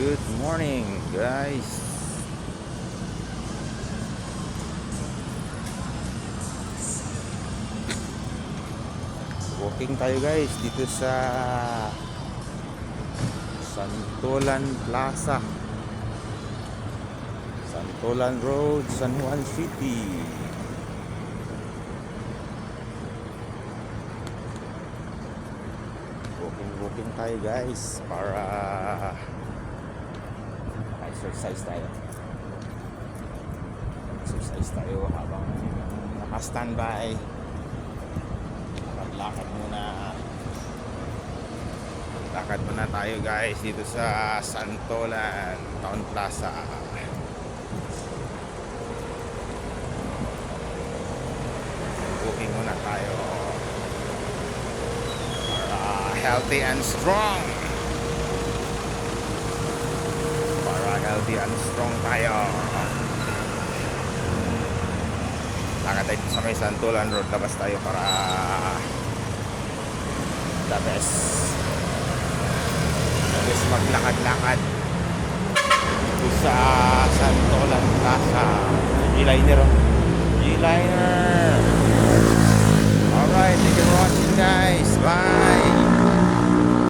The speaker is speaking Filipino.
Good morning, guys. Walking tayo, guys, dito sa Santolan Plaza, Santolan Road, San Juan City. Walking tayo, guys, para exercise tayo. Exercise tayo habang naka-standby. Lakad muna tayo, guys, dito sa Santolan Town Plaza. Walking muna tayo para healthy and strong. Tayo. Lakad tayo sa may Santolan Road. Labas tayo para the best maglakad-lakad dito sa Santolan Plaza. G-liner. Alright, thank you for watching, guys. Bye.